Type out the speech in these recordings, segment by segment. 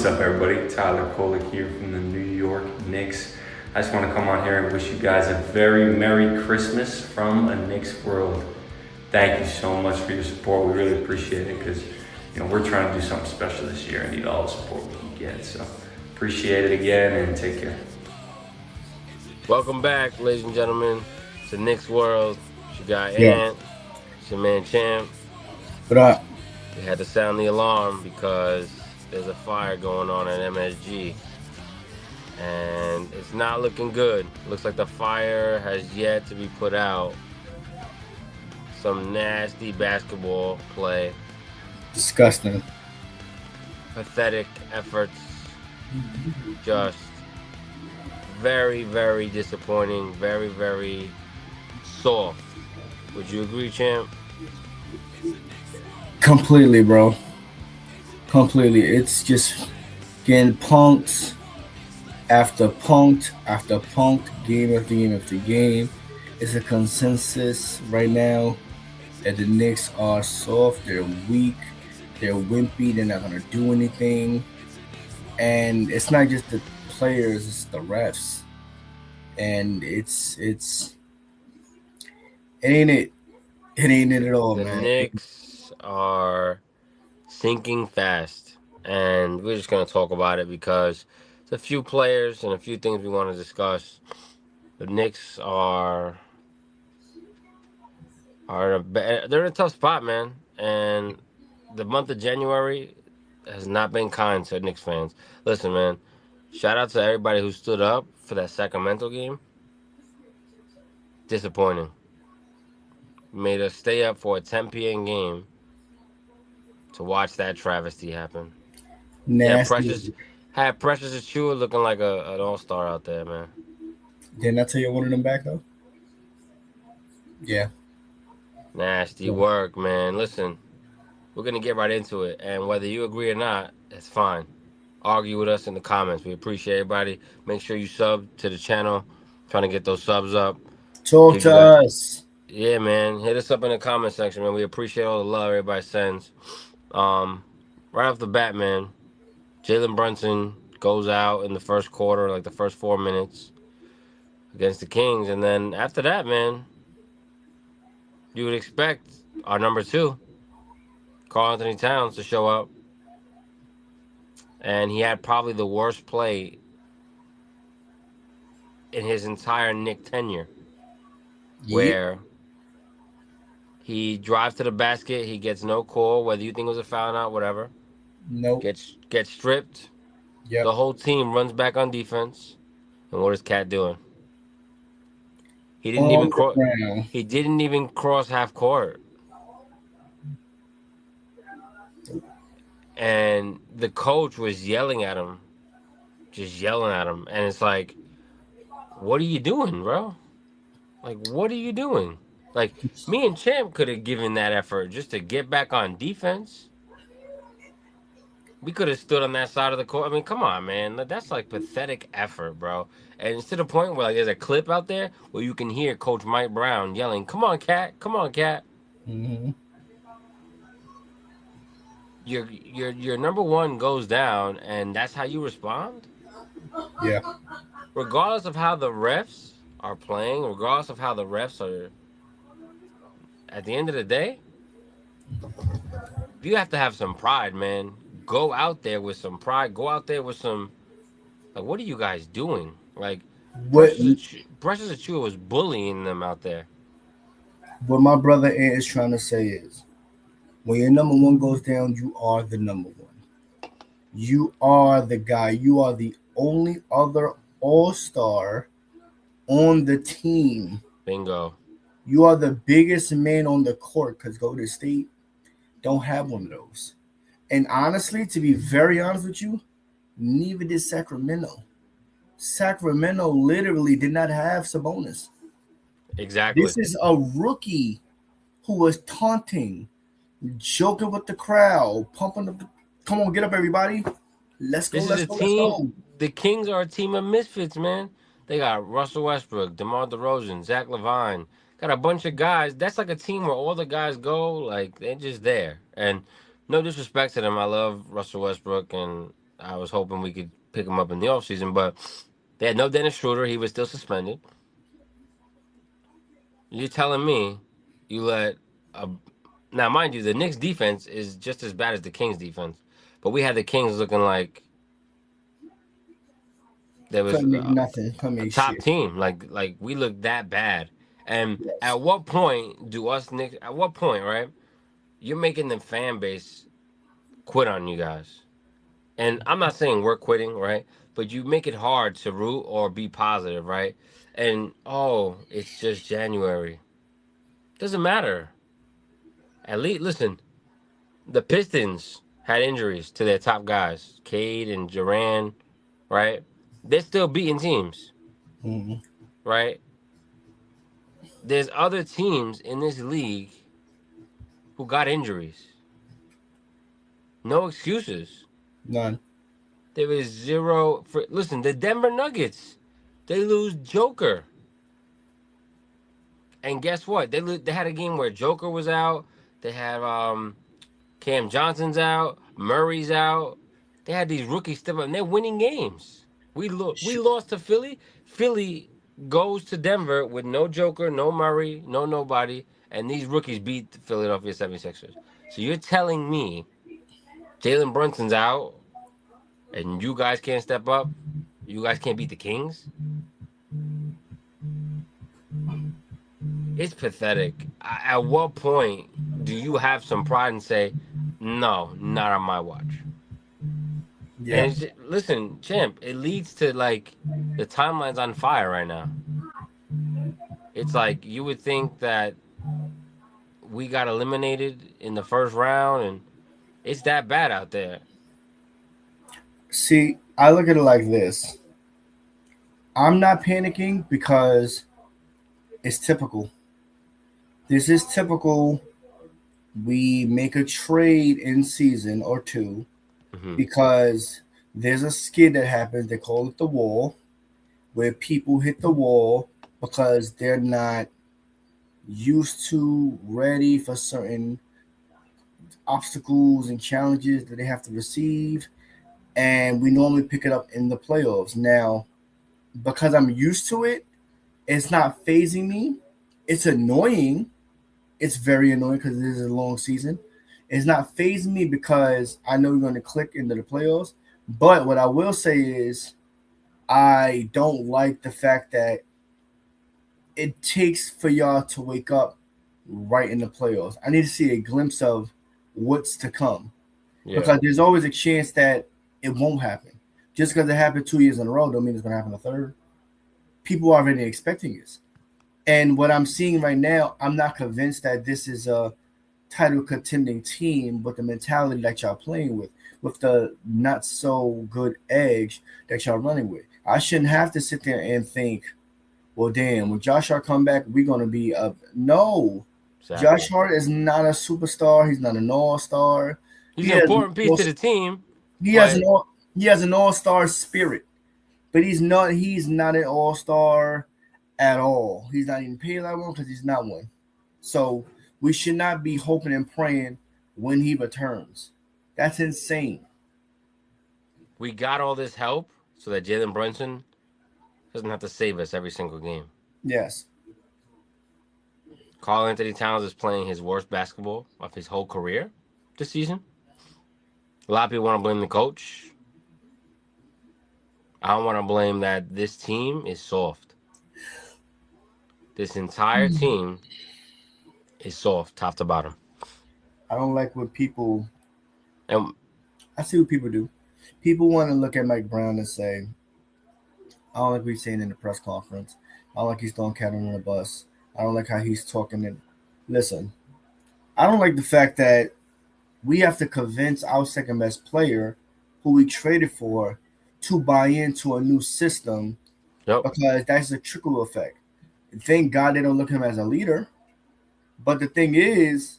What's up, everybody? Tyler Kolick here from the New York Knicks. I just want to come on here and wish you guys a very Merry Christmas from a Knicks World. Thank you so much for your support. We really appreciate it because we're trying to do something special this year and need all the support we can get. So appreciate it again and take care. Welcome back, ladies and gentlemen, to Knicks World. It's your guy Yeah. Ant. It's your man Champ. But We had to sound the alarm because there's a fire going on at MSG. And it's not looking good. Looks like the fire has yet to be put out. Some nasty basketball play. disgusting. Pathetic efforts. Just very, very disappointing. Very, very soft. Would you agree, Champ? Completely, bro. Completely. It's just getting punked after punked after punked, game after game after game. It's a consensus right now that the Knicks are soft, they're weak, they're wimpy, they're not gonna do anything. And it's not just the players, it's the refs. And it ain't it. It ain't it at all, The man. Knicks are sinking fast, and we're just going to talk about it because it's a few players and a few things we want to discuss. The Knicks they're in a tough spot, man, and the month of January has not been kind to Knicks fans. Listen, man, shout out to everybody who stood up for that Sacramento game. Disappointing. Made us stay up for a 10 p.m. game to watch that travesty happen. Yeah, Nasty. Precious Achua looking like an all-star out there, man. Didn't I tell you I wanted them back though? Yeah. Nasty Yeah. work, man. Listen, we're gonna get right into it, and whether you agree or not, it's fine. Argue with us in the comments. We appreciate everybody. Make sure you sub to the channel. Trying to get those subs up. Talk Give to you guys, us. yeah, man. Hit us up in the comment section, man. We appreciate all the love everybody sends. Right off the bat, man. Jalen Brunson goes out in the first quarter, like the first 4 minutes against the Kings, and then after that, man, you would expect our number two, Karl Anthony Towns, to show up, and he had probably the worst play in his entire Knick tenure, Yep. where he drives to the basket, he gets no call, whether you think it was a foul or not, whatever. Nope. Gets stripped. Yep. The whole team runs back on defense, and what is KAT doing? He didn't On even the cross. ground. He didn't even cross half court. And the coach was yelling at him, just yelling at him. And it's like, what are you doing, bro? Like, what are you doing? Like, me and Champ could have given that effort just to get back on defense. We could have stood on that side of the court. I mean, come on, man. That's like pathetic effort, bro. And it's to the point where like there's a clip out there where you can hear Coach Mike Brown yelling, "Come on, KAT! Come on, KAT!" Mm-hmm. Your number one goes down, and that's how you respond. Yeah. Regardless of how the refs are playing, regardless of how the refs are, at the end of the day, you have to have some pride, man. Go out there with some pride. Go out there with some, like, what are you guys doing? Like, What Precious Achua was bullying them out there. what my brother Ant is trying to say is when your number one goes down, you are the number one. You are the guy. You are the only other all-star on the team. Bingo. You are the biggest man on the court because Golden State don't have one of those. And honestly, to be very honest with you, neither did Sacramento. Sacramento literally did not have Sabonis. Exactly. This is a rookie who was taunting, joking with the crowd, pumping the come on, get up, everybody. Let's go, This is let's a go, let's team. go. The Kings are a team of misfits, man. They got Russell Westbrook, DeMar DeRozan, Zach LaVine. Got a bunch of guys. That's like a team where all the guys go, like, they're just there. And no disrespect to them. I love Russell Westbrook, and I was hoping we could pick him up in the offseason, but they had no Dennis Schroeder. He was still suspended. You're telling me you let a now, mind you, the Knicks defense is just as bad as the Kings defense, but we had the Kings looking like there was Couldn't make nothing. Couldn't a make top shit. team. Like we looked that bad. And Yes. at what point do us Knicks? At what point, right? You're making the fan base quit on you guys. And I'm not saying we're quitting, right? But you make it hard to root or be positive, right? And oh, it's just January. Doesn't matter. At least listen, the Pistons had injuries to their top guys, Cade and Duran, right? They're still beating teams, Mm-hmm. right? There's other teams in this league who got injuries. No excuses. None. There is zero. Listen, the Denver Nuggets, they lose Joker. And guess what? They had a game where Joker was out. They had Cam Johnson's out. Murray's out. They had these rookies step up, and they're winning games. We lost to Philly. Philly goes to Denver with no Joker, no Murray, no nobody, and these rookies beat the Philadelphia 76ers. So you're telling me Jalen Brunson's out, and you guys can't step up? You guys can't beat the Kings? It's pathetic. At what point do you have some pride and say, no, not on my watch? Yeah. And listen, champ, it leads to like the timeline's on fire right now. It's like you would think that we got eliminated in the first round, and it's that bad out there. See, I look at it like this. I'm not panicking because it's typical. This is typical. We make a trade in season or two Mm-hmm. because there's a skid that happens. They call it the wall, where people hit the wall because they're not used to, ready for certain obstacles and challenges that they have to receive. And we normally pick it up in the playoffs. Now, because I'm used to it, it's not phasing me. It's annoying. It's very annoying because it is a long season. It's not phasing me because I know we're going to click into the playoffs. But what I will say is, I don't like the fact that it takes for y'all to wake up right in the playoffs. I need to see a glimpse of what's to come Yeah. because there's always a chance that it won't happen. Just because it happened 2 years in a row don't mean it's going to happen a third. People are already expecting this. And what I'm seeing right now, I'm not convinced that this is a title contending team with the mentality that y'all playing with the not so good edge that y'all running with. I shouldn't have to sit there and think, well, damn, when Josh Hart come back, we're going to be up. No, Exactly. Josh Hart is not a superstar. He's not an all-star. He's an important piece to the team. He has an all-star spirit, but he's not an all-star at all. He's not even paid like one because he's not one. So we should not be hoping and praying when he returns. That's insane. We got all this help so that Jalen Brunson doesn't have to save us every single game. Yes. Karl Anthony Towns is playing his worst basketball of his whole career this season. A lot of people want to blame the coach. I don't want to blame that this team is soft. This entire team is soft, top to bottom. I don't like what people. And I see what people do. People want to look at Mike Brown and say, I don't like what he's saying in the press conference. I don't like he's throwing Cat on the bus. I don't like how he's talking. And listen, I don't like the fact that we have to convince our second best player, who we traded for, to buy into a new system because that's a trickle effect. Thank God they don't look at him as a leader. But the thing is,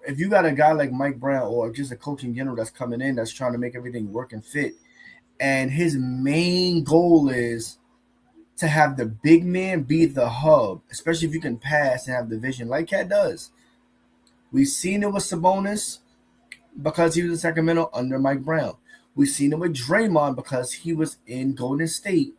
if you got a guy like Mike Brown or just a coach in general that's coming in that's trying to make everything work and fit, and his main goal is to have the big man be the hub, especially if you can pass and have the vision like KAT does. We've seen it with Sabonis because he was in Sacramento under Mike Brown. We've seen it with Draymond because he was in Golden State,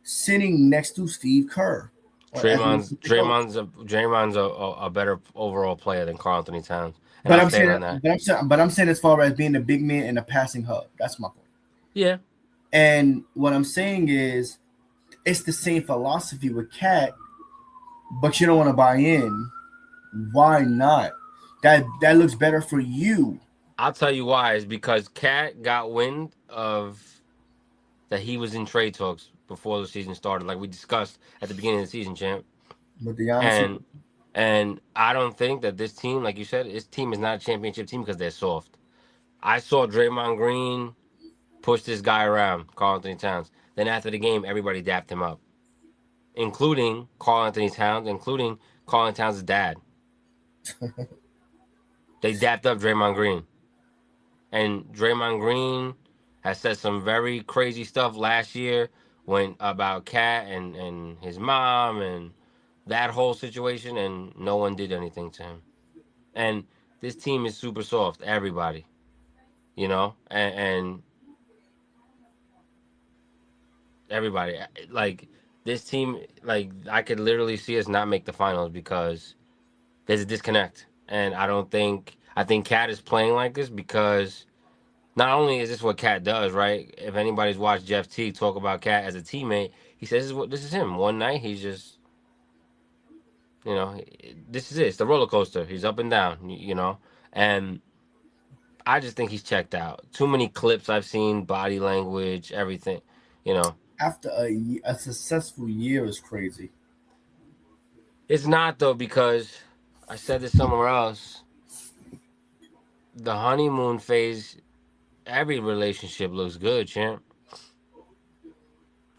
sitting next to Steve Kerr as an Draymond's assistant coach. Draymond's a Draymond's a better overall player than Karl Anthony Towns, and But I'll I'm stand saying, on that. but I'm saying as far as being a big man and a passing hub, that's my point. Yeah, And what I'm saying is, it's the same philosophy with KAT, but you don't want to buy in. Why not? That looks better for you. I'll tell you why. Is because KAT got wind of that he was in trade talks before the season started, like we discussed at the beginning of the season, champ. But the honest, And and I don't think that this team, like you said, this team is not a championship team because they're soft. I saw Draymond Green push this guy around, Karl Anthony Towns. Then after the game, everybody dapped him up, including Karl Anthony Towns, including Karl Anthony Towns' dad. They dapped up Draymond Green. And Draymond Green has said some very crazy stuff last year when about KAT and his mom and that whole situation, and no one did anything to him. And this team is super soft, everybody, and everybody, like this team, like I could literally see us not make the finals because there's a disconnect. And I think KAT is playing like this because not only is this what KAT does, right? If anybody's watched Jeff Teague talk about KAT as a teammate, he says this is him. One night he's just, this is it. It's the roller coaster. He's up and down, and I just think he's checked out. Too many clips I've seen, body language, everything, you know. after a successful year is crazy. It's not though because I said this somewhere else. The honeymoon phase, every relationship looks good, champ.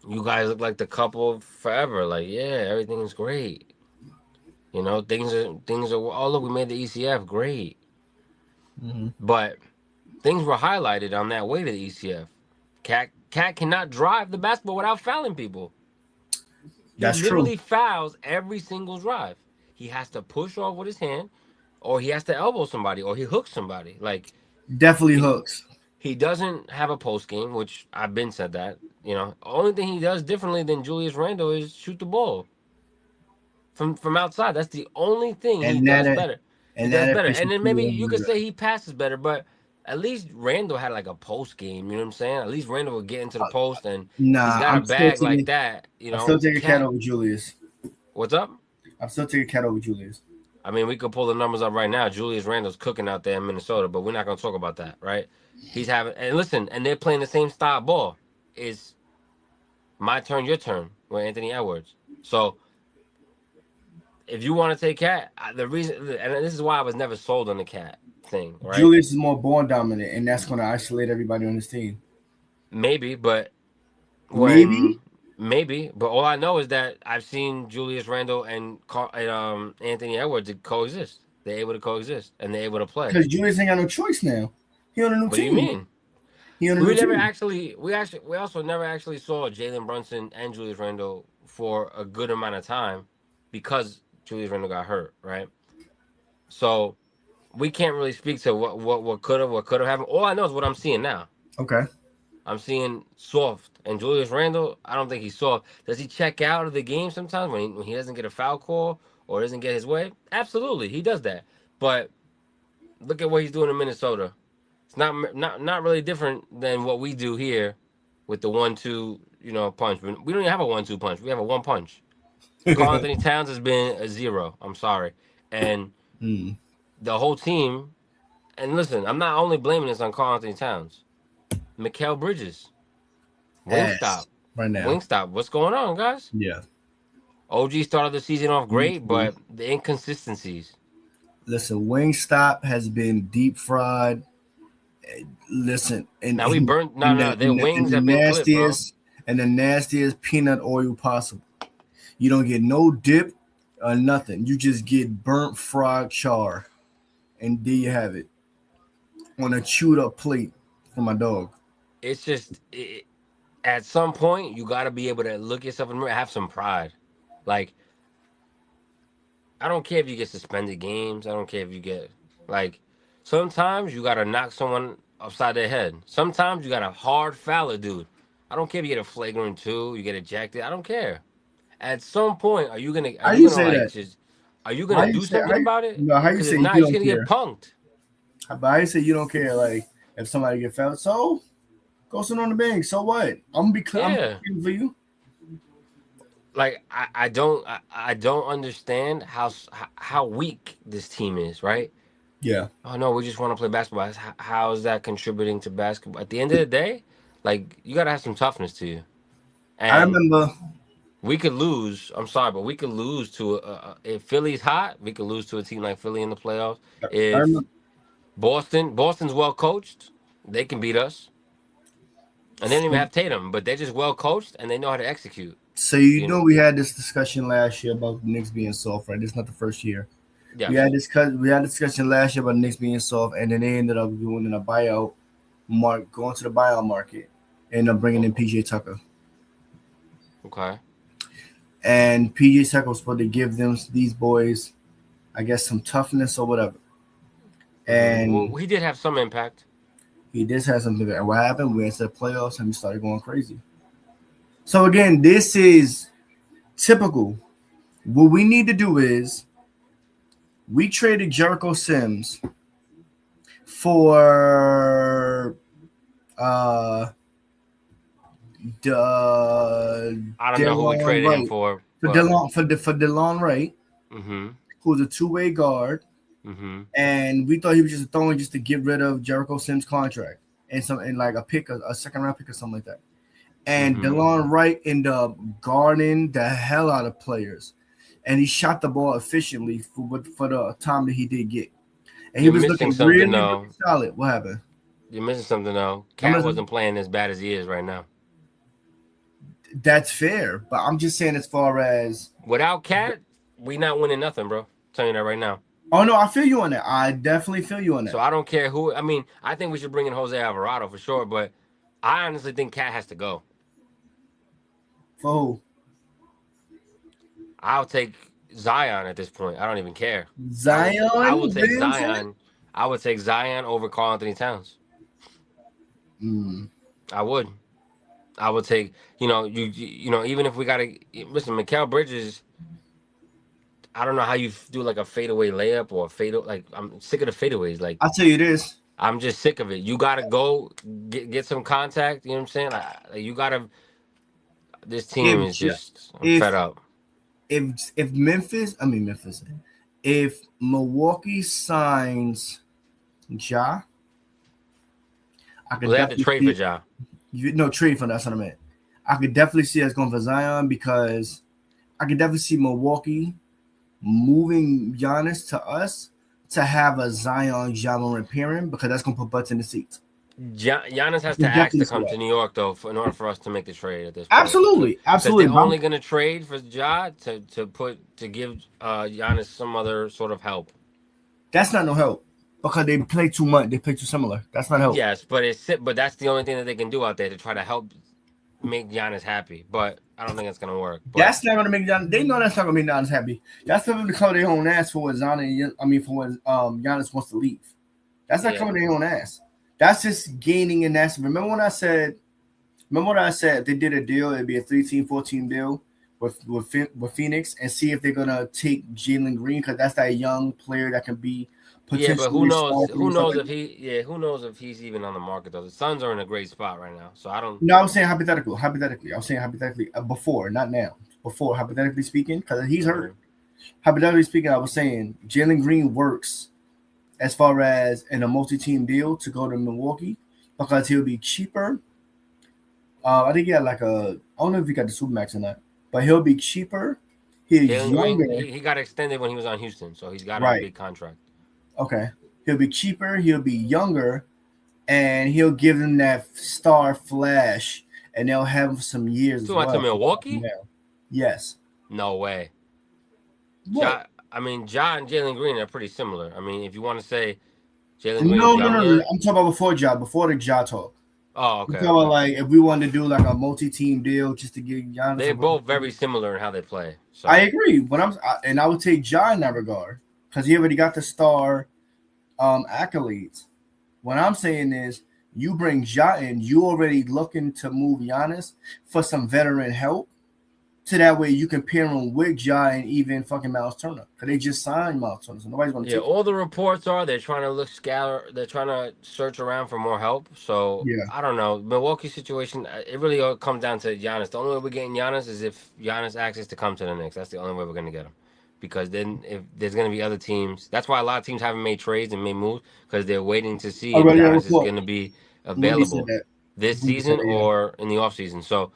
You guys look like the couple forever. Like, yeah, everything is great. Things are. Oh, look, we made the ECF. Great, Mm-hmm. but things were highlighted on that way to the ECF. KAT cannot drive the basketball without fouling people. He That's true. literally fouls every single drive. He has to push off with his hand, or he has to elbow somebody, or he hooks somebody. Like Definitely he hooks. he doesn't have a post game, which I've been said that. Only thing he does differently than Julius Randle is shoot the ball from outside. That's the only thing he And does that better. He and does that better. And then efficiency maybe won't you be could there. say he passes better, but at least Randall had like a post game. You know what I'm saying? At least Randall would get into the post, and he's Nah, got a bag like that. I'm still taking KAT KAT, over Julius. what's up? I'm still taking KAT over Julius. I mean, we could pull the numbers up right now. Julius Randle's cooking out there in Minnesota, but we're not going to talk about that, right? He's having, and listen, and they're playing the same style ball. It's my turn, your turn with Anthony Edwards. So if you want to take KAT, the reason, and this is why I was never sold on the KAT thing, right? Julius is more ball dominant, and that's going to isolate everybody on his team. Maybe, but Maybe. but all I know is that I've seen Julius Randle and Anthony Edwards coexist. They're able to coexist and they're able to play. Because Julius ain't got no choice now. He on a new What do you team. mean? He on a new team. We also never actually saw Jalen Brunson and Julius Randle for a good amount of time because Julius Randle got hurt, right? So we can't really speak to what could have happened. All I know is what I'm seeing now. Okay. I'm seeing soft. And Julius Randle, I don't think he's soft. Does he check out of the game sometimes when he doesn't get a foul call or doesn't get his way? Absolutely, he does that. But look at what he's doing in Minnesota. It's not really different than what we do here with the 1-2, punch. We don't even have a 1-2 punch. We have a one punch. Karl Anthony Towns has been a 0. I'm sorry. And the whole team, and listen, I'm not only blaming this on Karl Anthony Towns. Mikal Bridges. Wingstop. Right now. Wingstop. What's going on, guys? Yeah. OG started the season off great, but the inconsistencies. Listen, Wingstop has been deep fried. Listen, and Now we burnt. No. Their wings have been clipped, bro. And the nastiest peanut oil possible. You don't get no dip or nothing. You just get burnt fried char, and there you have it on a chewed up plate for my dog. It's just at some point you got to be able to look yourself in the mirror, have some pride. Like I don't care if you get suspended games. I don't care if you get sometimes you got to knock someone upside their head. Sometimes you got a hard foul a dude. I don't care if you get a flagrant 2, you get ejected. I don't care. At some point, are you How gonna you say like that? just are you gonna do something about it? How you Because if say not, you you're just don't gonna get care? punked. But how you say you don't care? Like if somebody get fouled, so go sit on the bench. So what? I'm gonna be clear. Yeah. I'm for you. Like I don't understand how weak this team is, right? Yeah. Oh no, we just want to play basketball. How is that contributing to basketball? At the end of the day, like you gotta have some toughness to you. I And remember. we could lose. I'm sorry, but we could lose to if Philly's hot, we could lose to a team like Philly in the playoffs. I If remember. Boston's well coached, they can beat us. And they don't even have Tatum, but they're just well coached and they know how to execute. So You know? we had this discussion last year about the Knicks being soft, right? This is not the first year. Yes. We had a discussion last year about the Knicks being soft, and then they ended up doing a buyout, going to the buyout market, and bringing in PJ Tucker. Okay. And PJ Tucker was supposed to give these boys, I guess, some toughness or whatever. And well, he did have some impact. He did have something. And what happened? We went to the playoffs and we started going crazy. So again, this is typical. What we need to do is we traded Jericho Sims for I don't know who we traded him for. DeLon Wright, who's a two-way guard. And we thought he was just throwing just to get rid of Jericho Sims' contract and like a second round pick or something like that. And DeLon Wright ended up guarding the hell out of players, and he shot the ball efficiently for the time that he did get. And he was looking really solid. What happened? You're missing something though. KAT wasn't playing as bad as he is right now. That's fair, but I'm just saying as far as without KAT, we not winning nothing, bro. I'm telling you that right now. Oh no, I feel you on that. I definitely feel you on that. So I don't care who. I mean, I think we should bring in Jose Alvarado for sure, but I honestly think KAT has to go. For who? I'll take Zion at this point. I don't even care. Zion. I will take Zion. I would take Zion over Karl Anthony Towns. I would. I would take. You know, even if we gotta listen, Mikal Bridges. I don't know how you do like a fadeaway layup or a fade. Like I'm sick of the fadeaways. Like I'll tell you this. I'm just sick of it. You gotta go get some contact. You know what I'm saying? Like you gotta. This team is just fed up. If Milwaukee signs Ja, they have to trade for Ja. Trade for that's what I meant. I could definitely see us going for Zion because I could definitely see Milwaukee moving Giannis to us to have a Zion Ja Morant pairing because that's going to put butts in the seats. Giannis has to ask to come to New York though, in order for us to make the trade at this point. Absolutely. They're only going to trade for Ja to give Giannis some other sort of help. That's not no help because they play too much. They play too similar. That's not help. Yes, but that's the only thing that they can do out there to try to help make Giannis happy. But I don't think it's going to work. But that's not going to make Giannis. They know that's not going to make Giannis happy. That's something to cover their own ass for when Giannis wants to leave. That's not covering their own ass. That's just gaining an asset. Remember what I said if they did a deal, it'd be a 13, 14 deal with Phoenix and see if they're gonna take Jalen Green because that's that young player that can be potentially. Yeah, but who knows? Who knows if he's even on the market though? The Suns are in a great spot right now, so I don't. No, I was saying hypothetically. I was saying hypothetically before, not now. Before, hypothetically speaking, because he's hurt. Hypothetically speaking, I was saying Jalen Green works as far as in a multi-team deal to go to Milwaukee because he'll be cheaper. I think he had I don't know if he got the Supermax or not, but he'll be cheaper. He's younger. He got extended when he was on Houston, so he's got a big contract. Okay. He'll be cheaper, he'll be younger, and he'll give them that star flash, and they'll have some years. So to Milwaukee? Yes. No way. Ja and Jalen Green are pretty similar. I mean, if you want to say Jalen Green. No. I'm talking about before the Ja talk. Oh, okay. I'm talking about if we wanted to do like a multi-team deal just to get Giannis. They're both very similar in how they play. So. I agree, but I would take Ja in that regard because he already got the star accolades. What I'm saying is You bring Ja in, you already looking to move Giannis for some veteran help. So that way you can pair him with Ja and even fucking Miles Turner. Because they just signed Miles Turner, so nobody's going to Yeah, take him. all the reports are they're trying to look scatter. They're trying to search around for more help. So Yeah. I don't know. Milwaukee situation. It really all comes down to Giannis. The only way we're getting Giannis is if Giannis asks to come to the Knicks. That's the only way we're gonna get him. Because then if there's gonna be other teams, that's why a lot of teams haven't made trades and made moves because they're waiting to see I if read that Giannis is report. gonna be Wemby said available that. this Wemby said season that, yeah. or in the offseason. So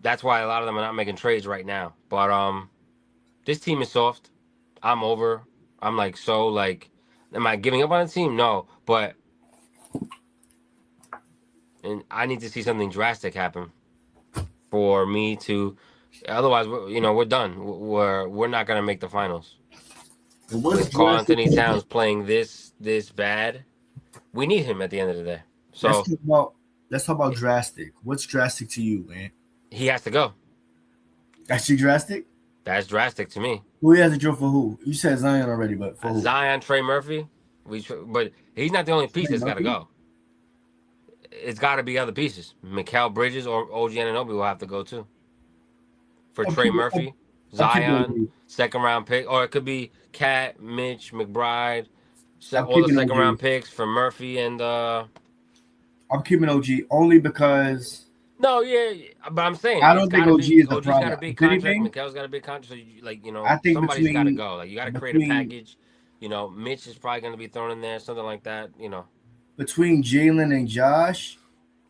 that's why a lot of them are not making trades right now. But this team is soft. I'm over. I'm like so like, am I giving up on the team? No, but and I need to see something drastic happen for me to. Otherwise, we're done. We're not gonna make the finals It was with Carl drastic. Anthony Towns playing this bad. We need him at the end of the day. Let's So talk about let's talk about drastic. What's drastic to you, man? he has to go. Actually drastic? That's drastic to me. Who he has to drill for who? You said Zion already, but for who? Zion, Trey Murphy. But he's not the only piece Trey that's got to Murphy? go. It's got to be other pieces. Mikal Bridges or OG Anunoby will have to go too. For I'm Trey keeping Murphy, I'm keeping Zion, OG. second round pick, or it could be Cat, Mitch, McBride, I'm all the keeping second round OG. picks for Murphy and I'm keeping OG only because no, yeah, but I'm saying I it's don't think got to OG be is the OG's got problem. a big If contract, anything, Mikal's got a big contract, so I think somebody's got to between go. Like you got to create a between package. Mitch is probably going to be thrown in there, something like that. between Jalen and Josh,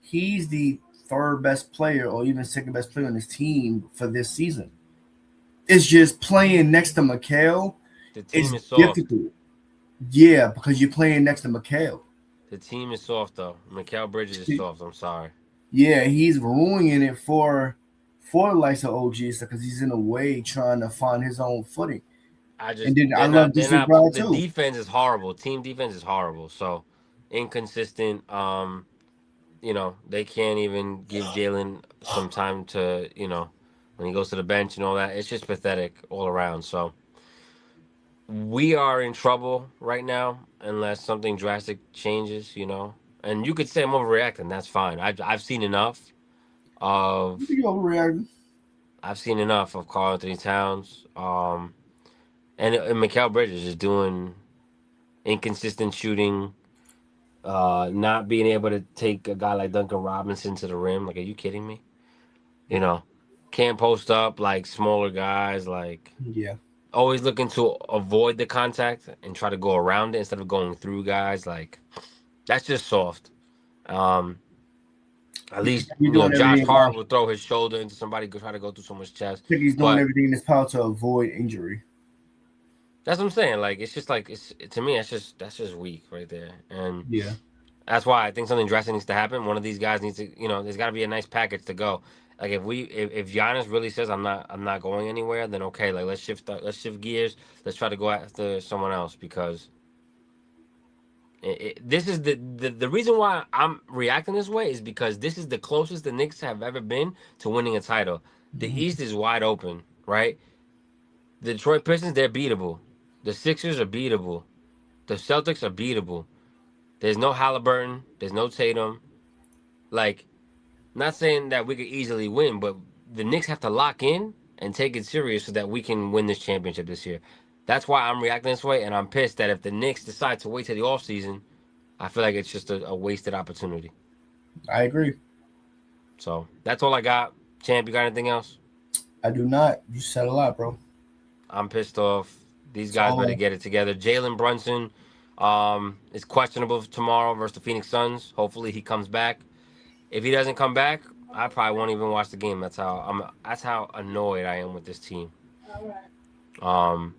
he's the third best player or even second best player on his team for this season. It's just playing next to Mikal The team is is soft. difficult. Yeah, because you're playing next to Mikal. The team is soft though. Mikal Bridges is soft. I'm sorry. Yeah, he's ruining it for the likes of OG because he's in a way trying to find his own footing. I And just then I they're love not they're this not McBride the too. defense is horrible. Team defense is horrible. So inconsistent. They can't even give Jalen some time to, when he goes to the bench and all that. It's just pathetic all around. So we are in trouble right now unless something drastic changes. And you could say I'm overreacting. That's fine. I've seen enough of You overreacting. I've seen enough of Karl Anthony Towns. And Mikal Bridges is doing inconsistent shooting, not being able to take a guy like Duncan Robinson to the rim. Like, are you kidding me? You know, can't post up like smaller guys, like Yeah. always looking to avoid the contact and try to go around it instead of going through guys. Like, that's just soft. Um, at least, He's doing Josh everything Hart would throw his shoulder into somebody, go try to go through someone's chest. I think he's doing But everything in his power to avoid injury. that's what I'm saying. Like, it's just like, to me, that's just weak right there. And Yeah. that's why I think something drastic needs to happen. One of these guys needs to, there's got to be a nice package to go. Like if Giannis really says I'm not going anywhere, then okay, like let's shift gears. Let's try to go after someone else because this is the reason why I'm reacting this way is because this is the closest the Knicks have ever been to winning a title. The Mhm. East is wide open, right? The Detroit Pistons, they're beatable. The Sixers are beatable. The Celtics are beatable. There's no Halliburton. There's no Tatum. Like, not saying that we could easily win, but the Knicks have to lock in and take it serious so that we can win this championship this year. That's why I'm reacting this way, and I'm pissed that if the Knicks decide to wait till the offseason, I feel like it's just a wasted opportunity. I agree. So that's all I got. Champ, you got anything else? I do not. You said a lot, bro. I'm pissed off. These guys better So get it together. Jalen Brunson is questionable tomorrow versus the Phoenix Suns. Hopefully he comes back. If he doesn't come back, I probably won't even watch the game. That's how annoyed I am with this team. Um,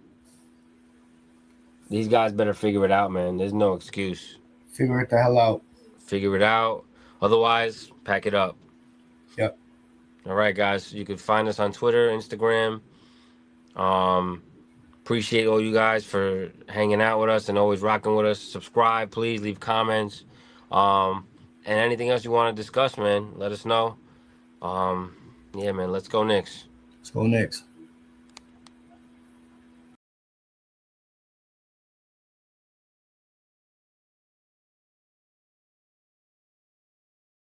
these guys better figure it out, man. There's no excuse. figure it the hell out. Figure it out. Otherwise, pack it up. Yep. All right, guys. You can find us on Twitter, Instagram. Appreciate all you guys for hanging out with us and always rocking with us. Subscribe, please. Leave comments. And anything else you want to discuss, man, let us know. Yeah, man. Let's go Knicks. Let's go next.